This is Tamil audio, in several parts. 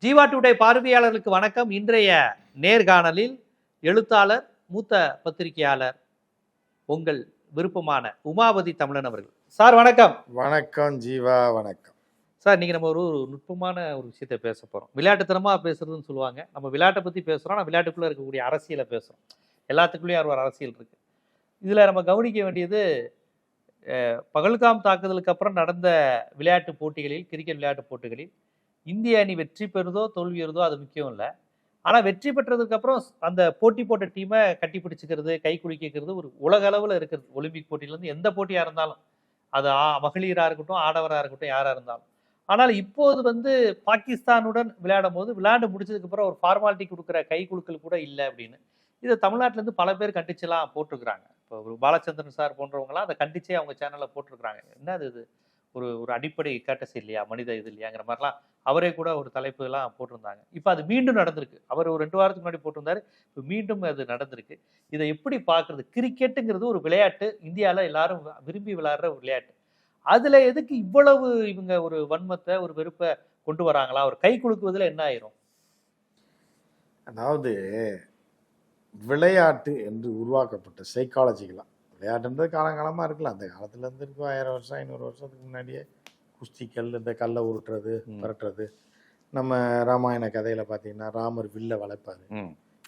ஜீவா டுடே பார்வையாளர்களுக்கு வணக்கம். இன்றைய நேர்காணலில் எழுத்தாளர், மூத்த பத்திரிகையாளர், உங்கள் விருப்பமான உமாபதி தமிழன் அவர்கள். சார் வணக்கம். வணக்கம் ஜீவா, வணக்கம் சார். இன்னைக்கு நம்ம ஒரு நுட்பமான ஒரு விஷயத்தை பேச போறோம். விளையாட்டுத்தனமா பேசுறதுன்னு சொல்லுவாங்க. நம்ம விளையாட்டை பத்தி பேசுறோம், நம்ம விளையாட்டுக்குள்ள இருக்கக்கூடிய அரசியலை பேசுறோம். எல்லாத்துக்குள்ளேயும் ஒரு அரசியல் இருக்கு. இதுல நம்ம கவனிக்க வேண்டியது, பகல்காம் தாக்குதலுக்கு அப்புறம் நடந்த விளையாட்டு போட்டிகளில், கிரிக்கெட் விளையாட்டு போட்டிகளில் இந்திய அணி வெற்றி பெறுதோ தோல்வியுறதோ அது முக்கியம் இல்லை. ஆனால் வெற்றி பெற்றதுக்கு அப்புறம் அந்த போட்டி போட்ட டீமை கட்டி பிடிச்சிக்கிறது, கை குலுக்கிக்கிறது ஒரு உலக அளவில் இருக்கிறது. ஒலிம்பிக் போட்டியிலேருந்து எந்த போட்டியாக இருந்தாலும், அது மகளிராக இருக்கட்டும், ஆடவராக இருக்கட்டும், யாராக இருந்தாலும். ஆனால் இப்போது பாகிஸ்தானுடன் விளையாடும் போது, விளையாண்டு முடிச்சதுக்கு அப்புறம் ஒரு ஃபார்மாலிட்டி கொடுக்குற கை குலுக்கல் கூட இல்லை அப்படின்னு இதை தமிழ்நாட்டிலேருந்து பல பேர் கண்டிச்செல்லாம் போட்டிருக்கிறாங்க. இப்போ ஒரு பாலச்சந்திரன் சார் போன்றவங்களாம் அதை கண்டிச்சே அவங்க சேனலில் போட்டிருக்கிறாங்க. என்ன இது ஒரு ஒரு அடிப்படை கேட்டஸ் இல்லையா, மனித இது இல்லையாங்கிற மாதிரிலாம் அவரே கூட ஒரு தலைப்பு எல்லாம் போட்டிருந்தாங்க. இப்போ அது மீண்டும் நடந்திருக்கு. அவர் ஒரு 2 வாரத்துக்கு முன்னாடி போட்டிருந்தாரு, இப்போ மீண்டும் அது நடந்திருக்கு. இதை எப்படி பார்க்கறது? கிரிக்கெட்டுங்கிறது ஒரு விளையாட்டு, இந்தியாவில் எல்லாரும் விரும்பி விளையாடுற ஒரு விளையாட்டு. அதுல எதுக்கு இவ்வளவு இவங்க ஒரு வன்மத்தை, ஒரு வெறுப்பை கொண்டு வராங்களா? ஒரு கை குலுக்குவதில் என்ன ஆயிரும்? அதாவது விளையாட்டு என்று உருவாக்கப்பட்ட சைக்காலஜிக்கலா, விளையாட்டுன்றது காலங்காலமாக இருக்கலாம். அந்த காலத்துலேருந்து இருக்கும், 1000 வருஷம் 500 வருஷத்துக்கு முன்னாடியே குஸ்திக்கல், இந்த கல்லை உருட்டுறது, பரட்டுறது. நம்ம ராமாயண கதையில பார்த்தீங்கன்னா ராமர் வில்ல வளைப்பாரு.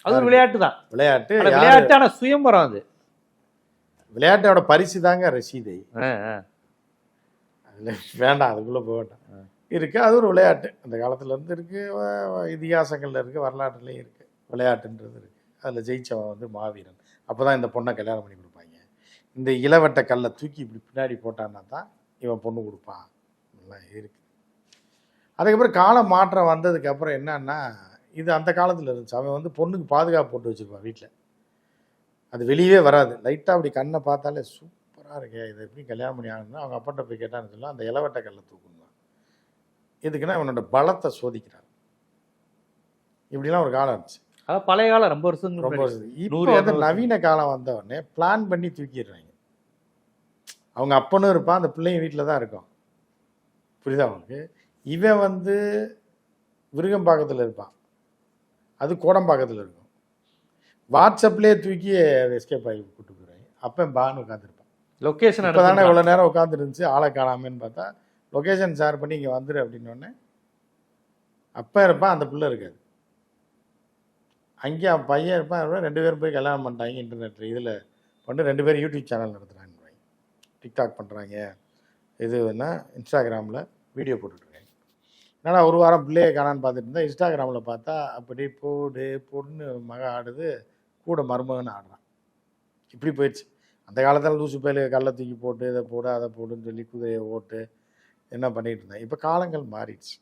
அது ஒரு விளையாட்டு தான். விளையாட்டு விளையாட்டான சுயம்பரம். அது விளையாட்டோட பரிசு தாங்க ரசீதை. அதில் வேண்டாம், அதுக்குள்ளே போக வேண்டாம். இருக்கு, அது ஒரு விளையாட்டு. அந்த காலத்துல இருந்து இருக்கு, இதிகாசங்கள்ல இருக்கு, வரலாற்றுலையும் இருக்கு. விளையாட்டுன்றது இருக்கு. அதில் ஜெயிச்சவன் மாவீரன். அப்போதான் இந்த பொண்ணை கல்யாணம் பண்ணி கொடுப்பாங்க. இந்த இளவட்ட கல்லை தூக்கி இப்படி பின்னாடி போட்டான்னா தான் இவன் பொண்ணு கொடுப்பான். இருக்கு. அதுக்கப்புறம் கால மாற்றம் வந்ததுக்கு அப்புறம் என்னன்னா, இது அந்த காலத்தில் இருந்துச்சு. அவன் பொண்ணுக்கு பாதுகாப்பு போட்டு வச்சுருப்பான் வீட்டில். அது வெளியே வராது. லைட்டாக அப்படி கண்ணை பார்த்தாலே சூப்பராக இருக்கே, இதை எப்படி கல்யாணம் பண்ணி ஆகணும்னா அவங்க அப்பாட்ட போய் கேட்டான்னு சொல்லலாம், அந்த இளவட்ட கல்லை தூக்கணும். எதுக்குன்னா அவனோட பலத்தை சோதிக்கிறான். இப்படிலாம் ஒரு காலம் இருந்துச்சு. பழைய காலம், ரொம்ப வருஷம். இப்போ நவீன காலம் வந்தவொடனே பிளான் பண்ணி தூக்கிடுறாங்க. அவங்க அப்பனும் இருப்பான், அந்த பிள்ளையும் வீட்டில் தான் இருக்கும். புரியுதா அவனுக்கு? இவன் விருகம்பாக்கத்தில் இருப்பான், அது கோடம்பாக்கத்தில் இருக்கும். வாட்ஸ்அப்லேயே தூக்கி எஸ்கேப் ஆகி கூப்பிட்டு போயிடுவாங்க. அப்போ பான்னு உட்காந்துருப்பான். லொக்கேஷன் இப்போ தானே இவ்வளோ நேரம் உட்காந்துருந்துச்சு, ஆளை காணாமேன்னு பார்த்தா லொக்கேஷன் ஷேர் பண்ணி இங்கே வந்துடு அப்படின்னோடனே அப்போ இருப்பான், அந்த பிள்ளை இருக்காது. அங்கே அவன் பையன் இருப்பான். 2 பேரும் போய் கல்யாணம் பண்ணிட்டாங்க. இன்டர்நெட்டில் இதில் பண்ணி 2 பேரும் யூடியூப் சேனல் நடத்துகிறாங்க, டிக்டாக் பண்ணுறாங்க, இதுன்னா இன்ஸ்டாகிராமில் வீடியோ போட்டுட்ருக்காங்க. ஏன்னா ஒரு வாரம் பிள்ளையை காணான்னு பார்த்துட்டு இருந்தால் இன்ஸ்டாகிராமில் பார்த்தா அப்படி போடு பொண்ணு மக ஆடுது, கூட மருமகன்னு ஆடுறான். இப்படி போயிடுச்சு. அந்த காலத்தில் லூசு பேர் கல்லை தூக்கி போட்டு இதை போடு அதை போடுன்னு சொல்லி குதிரையை ஓட்டு என்ன பண்ணிகிட்டு இருந்தாங்க. இப்போ காலங்கள் மாறிடுச்சு.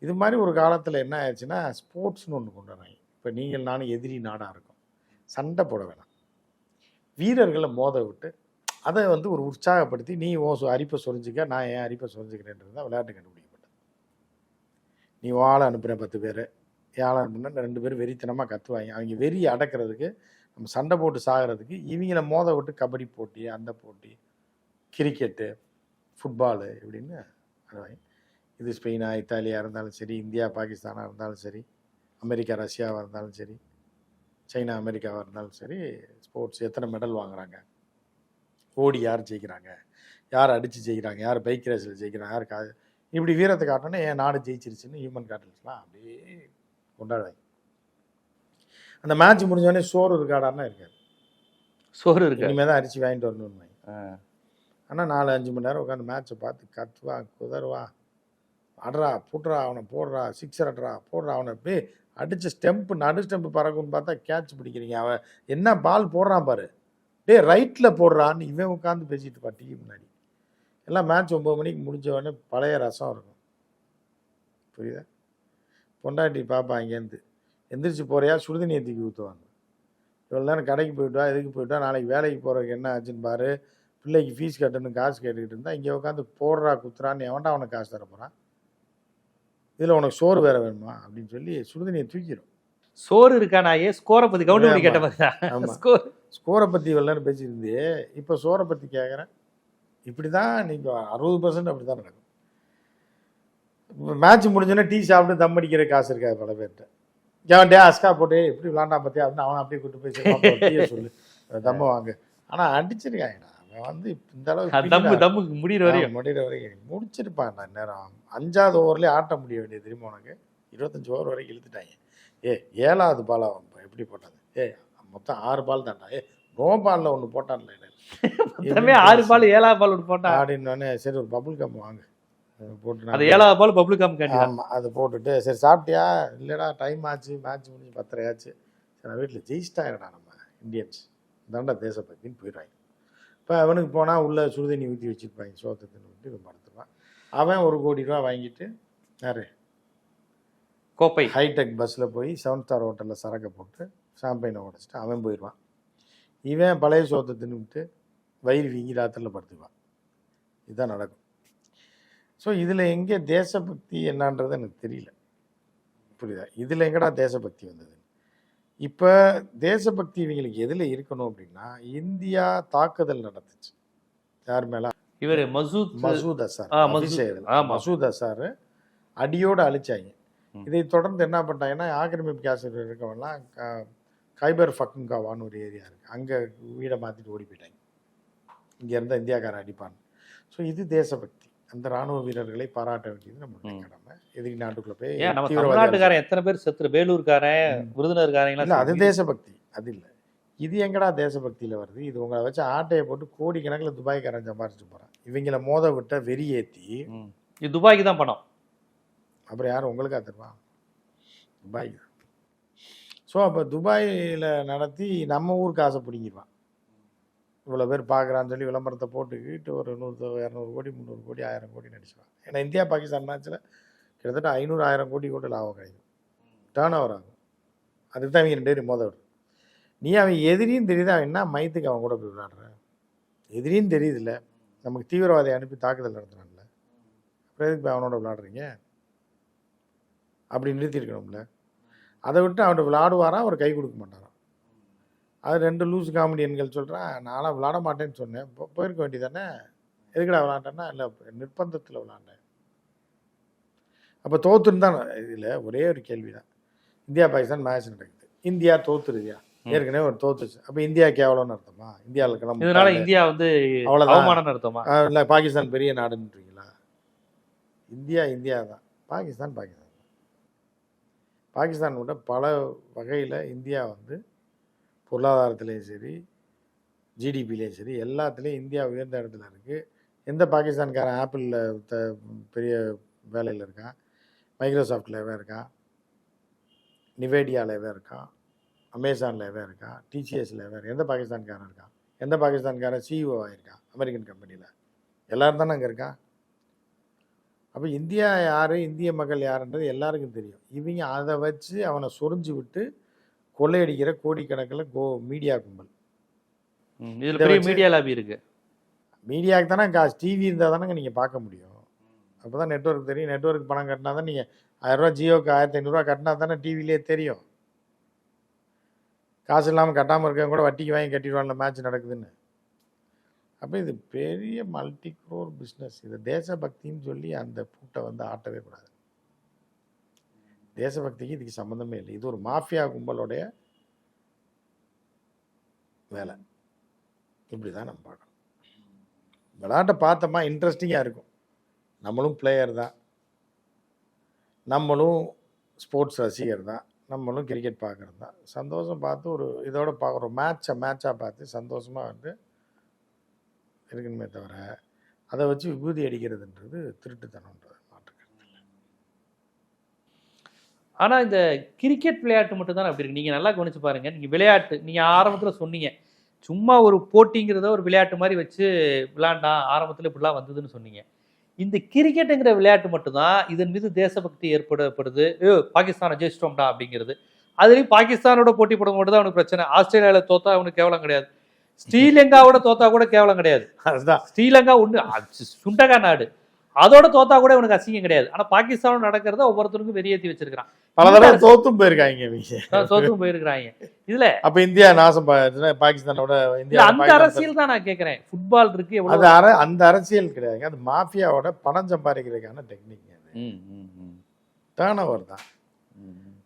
இது மாதிரி ஒரு காலத்தில் என்ன ஆயிடுச்சுன்னா, ஸ்போர்ட்ஸ்னு ஒன்று கொண்டு வராங்க. இப்போ நீங்கள் நானும் எதிரி நாடாக இருக்கும், சண்டை போட வேணாம், வீரர்களை மோத விட்டு அதை ஒரு உற்சாகப்படுத்தி, நீ அரிப்பை சொரிஞ்சிக்க, நான் ஏன் அரிப்பை சொரிஞ்சிக்கிறேன்றது தான் விளையாட்டு கண்டுபிடிக்கப்பட்டது. நீ ஆளை அனுப்புகிறேன் 10 பேர், ஏழை அனுப்புனா 2 பேரும் வெறித்தனமாக கற்றுவாங்க. அவங்க வெறி அடக்கிறதுக்கு, நம்ம சண்டை போட்டு சாகிறதுக்கு இவங்கள மோத விட்டு கபடி போட்டி, அந்த போட்டி, கிரிக்கெட்டு, ஃபுட்பாலு இப்படின்னு அதுவாங்க. இது ஸ்பெயினா இத்தாலியாக இருந்தாலும் சரி, இந்தியா பாகிஸ்தானாக இருந்தாலும் சரி, அமெரிக்கா ரஷ்யாவாக இருந்தாலும் சரி, சைனா அமெரிக்காவாக இருந்தாலும் சரி, ஸ்போர்ட்ஸ் எத்தனை மெடல் வாங்குறாங்க, ஓடி யார் ஜெயிக்கிறாங்க, யார் அடித்து ஜெயிக்கிறாங்க, யார் பைக் ரேஸில் ஜெயிக்கிறாங்க, யார் இப்படி வீரத்தை காட்டணுன்னா என் நாடு ஜெயிச்சிருச்சுன்னு ஹியூமன் கேட்டல்ஸ்லாம் அப்படியே கொண்டாடுவாங்க. அந்த மேட்ச் முடிஞ்சோடனே சோறு இருக்காடான்னா இருக்காது. சோறு இருக்கு, இனிமேல் தான் அரிசி வாங்கிட்டு வரணும்னு. ஆனால் 4-5 மணி நேரம் உட்காந்து மேட்ச்சை பார்த்து கத்துவா குதருவா, அட்ரா புட்றா, அவனை போடுறா, சிக்ஸர் அட்ரா போடுறா, அவனை போய் அடித்த ஸ்டெம்பு நடு ஸ்டெம்பு பறக்குன்னு பார்த்தா கேட்ச் பிடிக்கிறீங்க, அவன் என்ன பால் போடுறான் பாரு, ரைட்டில் போடுறான்னு இவன் உட்காந்து பேசிட்டு இருப்பான் டிவி முன்னாடி. எல்லாம் மேட்ச் 9 மணிக்கு முடிஞ்சவொடனே பழைய ரசம் இருக்கும். புரியுதா? பொண்டாட்டி பாப்பா இங்கேருந்து எந்திரிச்சு போறியா, சுடுதண்ணியை தூக்கி ஊற்றுவாங்க. இவ்வளோ நேரம் கடைக்கு போயிட்டா, எதுக்கு போயிட்டா, நாளைக்கு வேலைக்கு போகிறதுக்கு என்ன ஆச்சுன்னு பாரு, பிள்ளைக்கு ஃபீஸ் கட்டணும் காசு கேட்டுக்கிட்டு இருந்தா இங்கே உட்காந்து போடுறா குத்துறான்னு எவன்டா அவனுக்கு காசு தர போகிறான், இதில் உனக்கு சோறு வேற வேணுமா அப்படின்னு சொல்லி சுடுதண்ணியை தூக்கிடும். சோறு இருக்கா நாயே, ஸ்கோரை பற்றி கவுண்ட் கேட்ட மாதிரி ஸ்கோரை பற்றி வெள்ளன்னு பேசியிருந்து இப்போ சோரை பற்றி கேட்குறேன். இப்படி தான் நீங்கள் 60% அப்படி தான் நடக்கும். மேட்ச் முடிஞ்சோன்னே டீ சாப்பிட்டு தம் அடிக்கிற காசு இருக்காது பல பேர்கிட்ட. அவன் அஸ்கா போட்டு எப்படி விளாண்டா பார்த்தியா அப்படின்னு அவனை அப்படியே கூட்டு போய் டீயை சொல்லு தம்ம வாங்க. ஆனால் அடிச்சிருக்காங்கடா அவன் வந்து இந்த அளவுக்கு முடிகிற வரைக்கும் முடிச்சிருப்பான்டா. நேரம் 5வது ஓவர்லேயே ஆட்ட முடிய வேண்டியது தெரியுமா உனக்கு? 25 ஓவர் வரைக்கும் இழுத்துட்டாங்க. 7வது பால் அவன் எப்படி போட்டது? மொத்தம் 6 பால் தான்டா. நோ பாலில் ஒன்று போட்டான்ல 6 பால் 7வது பால் ஒன்று போட்டான் அப்படின்னோடனே சரி ஒரு பபுள் கம் வாங்க போட்டு அது 7வது பால் பபுள் கம். ஆமாம் அதை போட்டுட்டு சரி சாப்பிட்டியா? இல்லைடா டைம் ஆச்சு, மேட்ச் முடிஞ்சு 10:30 ஆச்சு. சரி நான் வீட்டில் ஜெயிச்சிட்டாங்கடா நம்ம இந்தியன்ஸ் தாண்டா தேசப்பக்தின்னு போயிடுவாங்க. இப்போ அவனுக்கு போனால் உள்ள சுடுதண்ணி ஊற்றி வச்சுருப்பாங்க, சோத்தை தின்னு விட்டு இவன் படுத்துருவான். அவன் 1 கோடி ரூபா வாங்கிட்டு யாரு கோப்பை ஹைடெக் பஸ்ஸில் போய் 7 ஸ்டார் ஹோட்டலில் சரக்கை போட்டு ஷாம்பைனை உடச்சிட்டு அவன் போயிடுவான். இவன் பழைய சோத்தை தின்னுவிட்டு வயிறு வீங்கி ராத்திரில் படுத்துக்குவான். இதுதான் நடக்கும். ஸோ இதில் எங்கே தேசபக்தி என்னன்றது எனக்கு தெரியல. புரியுதா? இதில் எங்கடா தேசபக்தி வந்தது? இப்போ தேசபக்தி இவங்களுக்கு எதில் இருக்கணும் அப்படின்னா, இந்தியா தாக்குதல் நடத்துச்சு யார் மேலே? இவர் மசூத் அசார். மசூத் அசார் அடியோடு அழிச்சாங்க. இதை தொடர்ந்து என்ன பண்ணிட்டாங்கன்னா, ஆக்கிரமிப்பு காஷ்மீர் இருக்கவங்கலாம் கைபர் ஃபக்குங்காவான்னு ஒரு ஏரியா இருக்குது, அங்கே வீடை மாற்றிட்டு ஓடி போயிட்டாங்க. இங்கே இருந்தால் இந்தியாக்காரன் அடிப்பான். ஸோ இது தேசபக்தி. அந்த ராணுவ வீரர்களை பாராட்ட வேண்டியது நம்மளுடைய கடமை. எதிரி நாட்டுக்குள்ள போய் தமிழ்நாட்டுக்காரன் எத்தனை பேர் செத்து, வேலூர்காரன், விருதுநர்காரங்க இல்லை, அது தேசபக்தி. அது இல்லை. இது எங்கடா தேசபக்தியில் வருது? இது உங்களை வச்சு ஆட்டையை போட்டு கோடிக்கணக்கில் துபாய்க்காரன் சம்பாரிச்சுட்டு போகிறான். இவங்களை மோத விட்ட வெறியேற்றி இது துபாய்க்கு தான் பணம். அப்புறம் யாரும் உங்களுக்கா தருவா? துபாய்க்கு. ஸோ அப்போ துபாயில் நடத்தி நம்ம ஊருக்கு ஆசை பிடிங்கிடுவான். இவ்வளோ பேர் பார்க்குறான்னு சொல்லி விளம்பரத்தை போட்டுக்கிட்டு ஒரு 100 200 கோடி 300 கோடி 1000 கோடி நடிச்சுவான். ஏன்னா இந்தியா பாகிஸ்தான் மேட்ச்சில் கிட்டத்தட்ட 500-1000 கோடி கூட லாபம் கிடைக்கும், டேர்ன் ஓவர் ஆகும். அதுக்கு தான் இவங்க 2 பேரும் மோத விடும். நீ அவன் எதிரின்னு தெரியுது, அவன் என்ன மையத்துக்கு அவன் கூட போய் விளாடுற? எதிரின்னு தெரியுதுல்ல, நமக்கு தீவிரவாதியை அனுப்பி தாக்குதல் நடத்துறான்ல, அப்புறம் எதுக்கு போய் அவனோட விளாடுறீங்க? அப்படி நிறுத்திருக்கணும்ல. அதை விட்டு அவன்கிட்ட விளாடுவாரான், அவர் கை கொடுக்க மாட்டாரான். அது 2 லூஸ் காமெடியன்கள் சொல்கிறான், நான்லாம் விளாட மாட்டேன்னு சொன்னேன், போயிருக்க வேண்டியதானே, எதுக்கடா விளாண்டேன்னா, இல்லை நிர்பந்தத்தில் விளாண்டேன். அப்போ தோத்துன்னு தான். இதில் ஒரே ஒரு கேள்வி தான், இந்தியா பாகிஸ்தான் மேட்ச் நடக்குது, இந்தியா தோத்துருதியா? ஏற்கனவே ஒரு தோத்துச்சு. அப்போ இந்தியா கேவலம்னு அர்த்தமா? இந்தியாவில் கிளம்ப இதனால இந்தியா வந்து அவ்வளோதான் அர்த்தமா? இல்லை பாகிஸ்தான் பெரிய நாடுன்றீங்களா? இந்தியா இந்தியா தான், பாகிஸ்தான் பாகிஸ்தான். பாகிஸ்தான் விட பல வகையில் இந்தியா வந்து பொருளாதாரத்துலேயும் சரி, ஜிடிபிலையும் சரி, எல்லாத்துலேயும் இந்தியா உயர்ந்த இடத்துல இருக்குது. எந்த பாகிஸ்தான்காரன் ஆப்பிளில் பெரிய வேலையில் இருக்கான், மைக்ரோசாஃப்ட்லேயே இருக்கான், நிவேடியாலேயே இருக்கான், அமேசான்லேயே இருக்கான், டிசிஎஸ்லேயே எந்த பாகிஸ்தான்காரன் இருக்கான்? எந்த பாகிஸ்தான்காரன் சிஇஓ ஆகிருக்கான் அமெரிக்கன் கம்பெனியில்? எல்லோரும் தானே அங்கே இருக்கான். அப்போ இந்தியா யார், இந்திய மக்கள் யாருன்றது எல்லாருக்கும் தெரியும். இவங்க அதை வச்சு அவனை சொரிஞ்சு விட்டு கொள்ளையடிக்கிற கோடிக்கணக்கில் மீடியா கும்பல். இதில் பெரிய மீடியா லாபி இருக்குது. மீடியாவுக்கு தானே காசு, டிவி இருந்தால் தானேங்க நீங்கள் பார்க்க முடியும். அப்போ தான் நெட்ஒர்க் தெரியும். நெட்ஒர்க் பணம் கட்டினா தான் நீங்கள் 1000 ரூபா, ஜியோக்கு 1500 கட்டினா தானே டிவிலே தெரியும். காசு இல்லாமல் கட்டாமல் இருக்கவங்க கூட வட்டிக்கு வாங்கி கட்டிடுவான்ல மேட்ச் நடக்குதுன்னு. அப்போ இது பெரிய மல்டி க்ரோர் பிஸ்னஸ். இது தேசபக்தின்னு சொல்லி அந்த பூட்டை வந்து ஆட்டவே கூடாது. தேசபக்திக்கு இதுக்கு சம்மந்தமே இல்லை. இது ஒரு மாஃபியா கும்பலோடைய வேலை. இப்படி தான் நம்ம பார்க்கணும். விளையாட்டை பார்த்தோமா இன்ட்ரெஸ்டிங்காக இருக்கும். நம்மளும் பிளேயர் தான், நம்மளும் ஸ்போர்ட்ஸ் ரசிகர் தான், நம்மளும் கிரிக்கெட் பார்க்குறது தான். சந்தோஷம் பார்த்து ஒரு இதோட பார்க்குறோம், மேட்சாக பார்த்து சந்தோஷமாக வந்து இருக்கணுமே தவிர அதை வச்சு விபூதி அடிக்கிறதுன்றது திருட்டுத்தனம்ன்றது மாற்றுக்கிறது இல்லை. ஆனால் இந்த கிரிக்கெட் விளையாட்டு மட்டும் தான் அப்படி இருக்கு. நீங்கள் நல்லா கவனிச்சு பாருங்கள். நீங்கள் விளையாட்டு, நீங்கள் ஆரம்பத்தில் சொன்னீங்க சும்மா ஒரு போட்டிங்கிறத ஒரு விளையாட்டு மாதிரி வச்சு விளையாண்டா ஆரம்பத்தில் இப்படிலாம் வந்ததுன்னு சொன்னீங்க. இந்த கிரிக்கெட்டுங்கிற விளையாட்டு மட்டும்தான் இதன் மீது தேசபக்தி ஏற்படப்படுது. பாகிஸ்தானை ஜெயிச்சிட்டோம்டா அப்படிங்கிறது. அதுலேயும் பாகிஸ்தானோட போட்டி போடும் மட்டும் தான் அவனுக்கு பிரச்சனை. ஆஸ்திரேலியாவில் தோத்தா அவனுக்கு கேவலம் கிடையாது, ஸ்ரீலங்காவோட தோத்தா கூட கேவலம் கிடையாது. அதுதான் ஸ்ரீலங்கா ஒன்று சுண்டகா நாடு, அதோட தோத்தா கூட இவனுக்கு அசிங்கம் கிடையாது. ஆனா பாகிஸ்தானோட நடக்கிறத ஒவ்வொருத்தருக்கும் வெறியேற்றி வச்சிருக்கான். பல தடவை தோத்தும் போயிருக்காங்க இதுல. அப்ப இந்தியா நாசம் பாகிஸ்தானோட இந்தியா அந்த அரசியல் தான் நான் கேட்கிறேன். ஃபுட்பால் இருக்கு, அந்த அரசியல் கிடையாது, அது மாஃபியாவோட பணம் சம்பாதிக்கிறதுக்கான டெக்னிக். டேர்ன் ஓவர் தான்.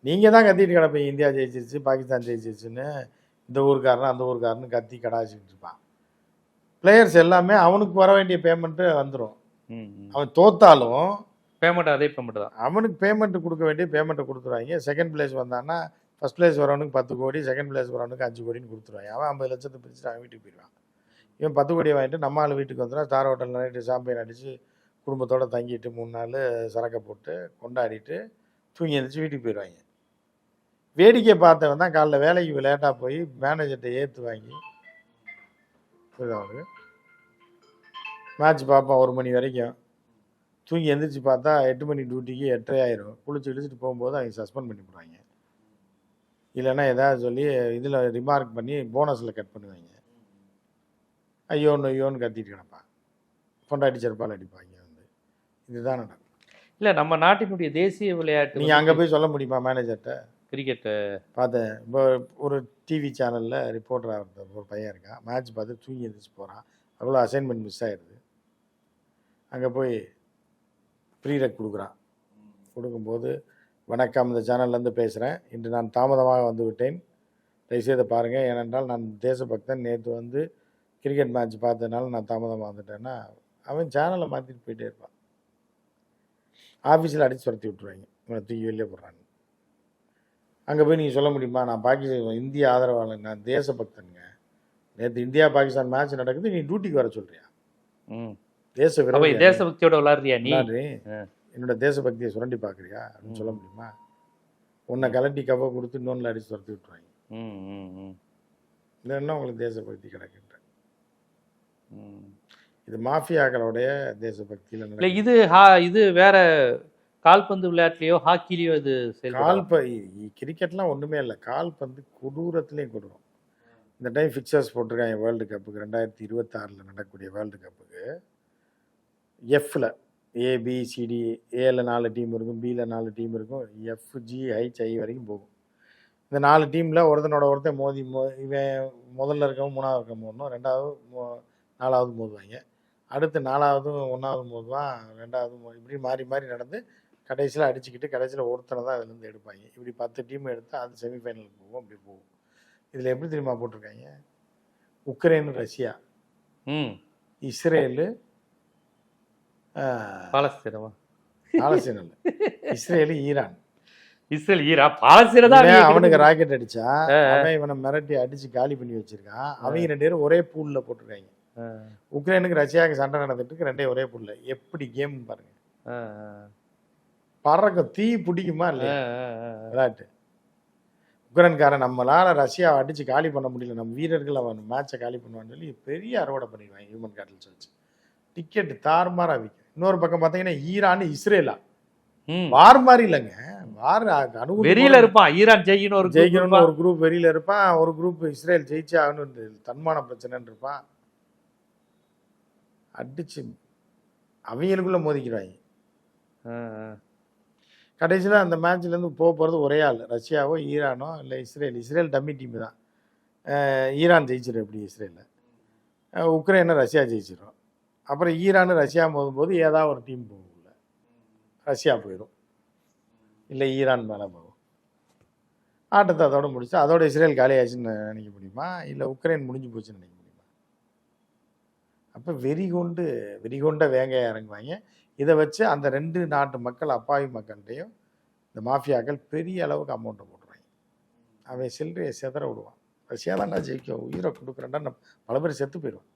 நீங்கள் தான் கத்திட்டு கிடப்பீங்க இந்தியா ஜெயிச்சிருச்சு பாகிஸ்தான் ஜெயிச்சிருச்சுன்னு, இந்த ஊருக்காரன் அந்த ஊருக்காரன்னு கத்தி கடாச்சிக்கிட்டு இருப்பான். பிளேயர்ஸ் எல்லாமே அவனுக்கு வர வேண்டிய பேமெண்ட்டு வந்துடும். அவன் தோத்தாலும் பேமெண்ட் அதே பேமெண்ட் தான். அவனுக்கு பேமெண்ட் கொடுக்க வேண்டிய பேமெண்ட்டை கொடுத்துருவாங்க. செகண்ட் பிளேஸ் வந்தான்னா ஃபஸ்ட் பிளேஸ் வரவனுக்கு 10 கோடி, செகண்ட் பிளேஸ் வரவனுக்கு 5 கோடின்னு கொடுத்துருவாங்க. அவன் 50 லட்சத்தை பிரிச்சுட்டு அவன் வீட்டுக்கு போயிடுவான். இவன் 10 கோடியை வாங்கிட்டு நம்ம ஆள் வீட்டுக்கு வந்துடும். ஸ்டார் ஹோட்டலில் நைட்டு சாம்பியன் அடித்து குடும்பத்தோடு தங்கிட்டு 3 நாள் சரக்கை போட்டு கொண்டாடிட்டு தூங்கி எழுந்திரிச்சு வீட்டுக்கு போயிடுவாங்க. வேடிக்கை பார்த்தவன் தான் காலைல வேலைக்கு லேட்டாக போய் மேனேஜர்கிட்ட ஏற்று வாங்கி அவனுக்கு மேட்ச் பார்ப்பான் 1 மணி வரைக்கும். தூங்கி எந்திரிச்சு பார்த்தா 8 மணி டியூட்டிக்கு 8:30 ஆயிரும். குளிச்சு இழுச்சிட்டு போகும்போது அவங்க சஸ்பெண்ட் பண்ணி போடுவாங்க. இல்லைன்னா ஏதாவது சொல்லி இதில் ரிமார்க் பண்ணி போனஸில் கட் பண்ணுவாங்க. ஐயோன்னு ஐயோன்னு கத்திட்டு கிடப்பான். பொண்டாட்டி செருப்பால் அடிப்பாங்க. இதுதான் நடக்கும். இல்லை, நம்ம நாட்டினுடைய தேசிய விளையாட்டு நீங்கள் அங்கே போய் சொல்ல முடியுமா மேனேஜர்கிட்ட? கிரிக்கெட்டு பார்த்தேன். இப்போ ஒரு டிவி சேனலில் ரிப்போர்ட்டராக ஒரு பையன் இருக்கான். மேட்ச் பார்த்து தூங்கி எழுந்திரிச்சு போகிறான். அவ்வளோ அசைன்மெண்ட் மிஸ் ஆகிடுது. அங்கே போய் ப்ரீரெக் கொடுக்குறான். கொடுக்கும்போது, வணக்கம், இந்த சேனல்லேருந்து பேசுகிறேன். இன்று நான் தாமதமாக வந்து விட்டேன். தயவுசெய்து பாருங்கள். ஏனென்றால் நான் தேசபக்தன். நேற்று வந்து கிரிக்கெட் மேட்ச் பார்த்ததுனால நான் தாமதமாக வந்துட்டேன்னா அவன் சேனலை மாற்றிட்டு போயிட்டே இருப்பான். ஆஃபீஸில் அடித்து துரத்தி விட்டுருவாங்க. இவனை தூக்கி வெளியே போடுறாங்க. அங்கே போய் நீங்கள் சொல்ல முடியுமா, நான் பாகிஸ்தான் இந்திய ஆதரவாளன், நான் தேசபக்தனுங்க, நேற்று இந்தியா பாகிஸ்தான் மேட்ச் நடக்குது, நீ டியூட்டிக்கு வர சொல்றியா? தேசபக்தியோட விளாடுறியா நீ? என்னோட தேசபக்தியை சுரண்டி பார்க்குறியா அப்படின்னு சொல்ல முடியுமா? உன்னை கலட்டி கப்பை கொடுத்து இன்னொன்றில் அடித்து துரத்தி விட்டுருவாங்க. இல்லைன்னா உங்களுக்கு தேசபக்தி கிடக்குன்ற. இது மாஃபியாக்களுடைய தேசபக்தியில் இல்லை. இது வேற கால்பந்து விளையாட்டுலையோ ஹாக்கிலையோ இது கிரிக்கெட்லாம் ஒன்றுமே இல்லை. கால்பந்து கொடூரத்துலேயும் கொடூரம். இந்த டைம் ஃபிக்சர்ஸ் போட்டிருக்காங்க வேர்ல்டு கப்புக்கு. 2026 நடக்கக்கூடிய வேர்ல்டு கப்புக்கு எஃப்ல ஏபிசிடி, ஏல 4 டீம் இருக்கும், பியில் 4 டீம் இருக்கும், எஃப்ஜிஹெச்ஐ வரைக்கும் போகும். இந்த 4 டீமில் ஒருத்தன் மோதி இவன் முதல்ல இருக்கவன் 3வது இருக்க மோதணும், 2வது 4வது மோதுவாங்க, அடுத்து 4வது 1வது மோதுவான், 2வது இப்படி மாறி மாறி நடந்து கடைசியில் அடிச்சுக்கிட்டு கடைசியில் ஒருத்தனை தான் அதுலேருந்து எடுப்பாங்க. இப்படி 10 டீம் எடுத்து அது செமிஃபைனலுக்கு போகும். அப்படி போகும். இதில் எப்படி தெரியுமா போட்டிருக்காங்க? உக்ரைன், ரஷ்யா, இஸ்ரேலு, பாலஸ்தீனம், இஸ்ரேலு, ஈரான். அவனுக்கு ராக்கெட் அடிச்சா அவன் இவனை மிரட்டி அடிச்சு காலி பண்ணி வச்சிருக்கான். அவங்க 2 பேரும் ஒரே பூல்ல போட்டிருக்காங்க. உக்ரைனுக்கு ரஷ்யாவுக்கு சண்டை நடந்துட்டு இருக்கு. 2 ஒரே பூல்ல. எப்படி கேம் பாருங்க. பறக்கும். தீ பிடிக்குமா இல்லையா விளையாட்டு? உக்ரைன்காரன் நம்மளால ரஷ்யாவை அடிச்சு காலி பண்ண முடியல, நம்ம வீரர்கள் அவன் மேட்சை காலி பண்ணுவான்னு சொல்லி பெரிய அறுவடை பண்ணிடுவாங்க ஹியூமன் கேட்டல்ஸ் வச்சு. டிக்கெட் தாறுமாறா விற்கும். இன்னொரு பக்கம் பார்த்தீங்கன்னா ஈரான், இஸ்ரேலா வார் மாதிரி இல்லைங்க. வார் வெறியில இருப்பான். ஈரான் ஜெயிக்கணும்னு ஒரு குரூப் வெறியில இருப்பான். ஒரு குரூப் இஸ்ரேல் ஜெயிச்சே ஆகணும்னு தன்மான பிரச்சனைன்னு இருப்பான். அடிச்சு அவங்களுக்குள்ள மோதிக்கிறாங்க. கடைசியில் அந்த மேட்ச்லேருந்து போகிறது ஒரே ஆள். ரஷ்யாவோ ஈரானோ இல்லை இஸ்ரேல். இஸ்ரேல் டம்மி டீம் தான். ஈரான் ஜெயிச்சிடும். எப்படி இஸ்ரேலில் உக்ரைனை ரஷ்யா ஜெயிச்சிடும். அப்புறம் ஈரானு ரஷ்யா மோதும்போது ஏதாவது ஒரு டீம் போகும். ரஷ்யா போயிடும், இல்லை ஈரான் மேலே போகும். ஆட்டத்தை அதோட முடிச்சு அதோட இஸ்ரேல் காலியாச்சுன்னு நினைக்க முடியுமா? இல்லை உக்ரைன் முடிஞ்சு போச்சுன்னு நினைக்க முடியுமா? அப்போ வெறிகொண்ட வேங்கையாக இறங்குவாங்க. இதை வச்சு அந்த 2 நாட்டு மக்கள், அப்பாவி மக்கள்கிட்டையும் இந்த மாஃபியாக்கள் பெரிய அளவுக்கு அமௌண்ட்டை போட்டுருவாங்க. அவன் சில்லறையை செதற விடுவான். ரஷ்யா தான்டா ஜெயிக்கும், உயிரை கொடுக்குறேன்டா, பல பேர் செத்து போயிடுவான்.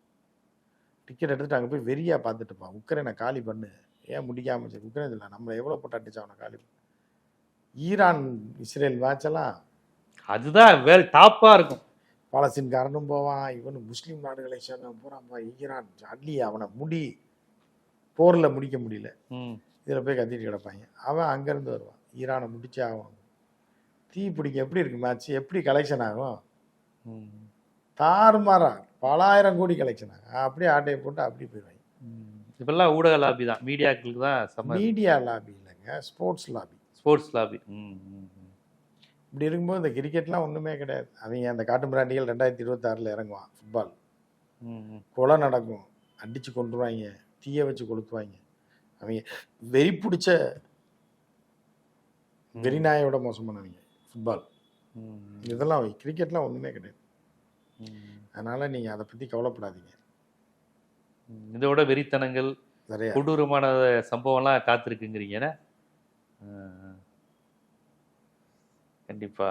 டிக்கெட் எடுத்துகிட்டு அங்கே போய் வெறியாக பார்த்துட்டுப்பான். உக்ரைனை காலி பண்ணு, ஏன் முடிக்காமல் சரி உக்ரைன் இல்லை, நம்மளை எவ்வளோ போட்டு அடிச்சா அவனை காலி பண்ணு. ஈரான் இஸ்ரேல் மேட்செல்லாம் அதுதான் வேறு டாப்பாக இருக்கும். பாலஸ்தீன்காரனும் போவான், இவனு முஸ்லீம் நாடுகளை சேர்ந்தவன் போகிறான்ப்பா. ஈரான் அள்ளி அவனை போரில் முடிக்க முடியல, இதில் போய் கத்திட்டு கிடப்பாங்க. அவன் அங்கேருந்து வருவான், ஈரானை முடிச்சே ஆகும். தீ பிடிக்க எப்படி இருக்குது மேட்ச், எப்படி கலெக்ஷன் ஆகும்? தாறுமாறா பல ஆயிரம் கோடி கலெக்ஷன் ஆகும். அப்படியே ஆட்டையை போட்டு அப்படி போயிடுவாங்க. இப்பெல்லாம் ஊடக லாபி தான், மீடியாக்களுக்கு தான். மீடியா லாபி இல்லைங்க, ஸ்போர்ட்ஸ் லாபி. இப்படி இருக்கும்போது இந்த கிரிக்கெட்லாம் ஒன்றுமே கிடையாது. அவங்க அந்த காட்டு மிராண்டிகள் 2026 இறங்குவான். ஃபுட்பால் கொலை நடக்கும், அடித்து கொண்டுருவாங்க, தீயை வச்சு கொளுத்துவாங்க. அவங்க வெறி பிடிச்ச வெறிநாயோட மோசமானவங்க ஃபுட்பால். இதெல்லாம் கிரிக்கெட்லாம் ஒன்றுமே கிடையாது. அதனால் நீங்கள் அதை பற்றி கவலைப்படாதீங்க. இதோட வெறித்தனங்கள் நிறையா கொடூரமான சம்பவம்லாம் காத்திருக்குங்கிறீங்க. கண்டிப்பா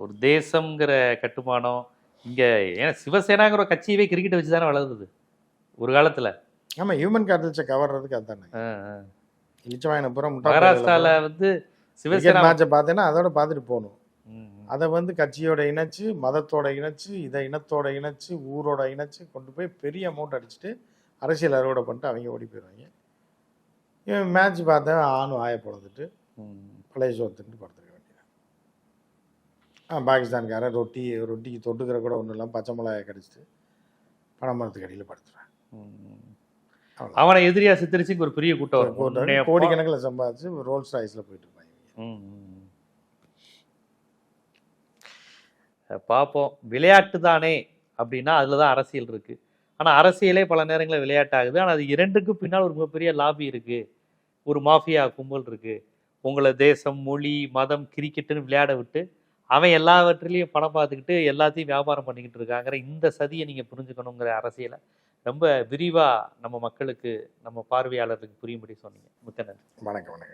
ஒரு தேசம்ங்கிற கட்டுமானம் இங்க, ஏன்னா சிவசேனாங்கிற ஒரு கட்சியவே கிரிக்கெட்டை வச்சு தானே வளருது ஒரு காலத்துல. ஆமாம், ஹியூமன் கேபிட்டல்ஸை கவர்றதுக்கு அதுதானே. இளிச்சவாயனை பூரா மகாராஷ்டிரால வந்து சிவசேனா மேட்சை பார்த்தேன்னா அதோட பார்த்துட்டு போகணும். அதை வந்து கட்சியோட இணைச்சு, மதத்தோட இணைச்சு, இதை இனத்தோட இணைச்சு, ஊரோட இணைச்சு கொண்டு போய் பெரிய அமௌண்ட் அடிச்சுட்டு அரசியல் அறுவடை பண்ணிட்டு அவங்க ஓடி போயிடுவாங்க. இவன் மேட்ச் பார்த்தேன் ஆணும் ஆய பொழுதுட்டு பழைய சோத்துட்டு படுத்துருக்க வேண்டியதான். பாகிஸ்தான்காரன் ரொட்டிக்கு தொட்டுக்கிற கூட ஒன்றும் இல்லாமல் பச்சை மிளகாயை கடிச்சிட்டு பனைமரத்துக்கு அடியில் படுத்துருவேன். அவனை எதிரியா சித்தரிச்சு ஒரு பெரிய கூட்டம் வரும், கோடிக்கணக்கில் சம்பாதிச்சு ரோல்ஸ் ராய்ஸில் போயிட்டு இருப்பாங்க. பார்ப்போம். விளையாட்டு தானே அப்படின்னா அதில் தான் அரசியல் இருக்குது. ஆனால் அரசியலே பல நேரங்களில் விளையாட்டாகுது. ஆனால் அது இரண்டுக்கும் பின்னால் ஒரு மிகப்பெரிய லாபி இருக்குது, ஒரு மாஃபியா கும்பல் இருக்குது. உங்களை தேசம், மொழி, மதம், கிரிக்கெட்டுன்னு விளையாட விட்டு அவன் எல்லாவற்றிலையும் பணம் பார்த்துக்கிட்டு எல்லாத்தையும் வியாபாரம் பண்ணிக்கிட்டு இருக்காங்கிற இந்த சதியை நீங்கள் புரிஞ்சுக்கணுங்கிற அரசியலை ரொம்ப விரிவாக நம்ம மக்களுக்கு, நம்ம பார்வையாளர்களுக்கு புரியும்படி சொன்னீங்க. மிக்க நன்றி. வணக்கம்.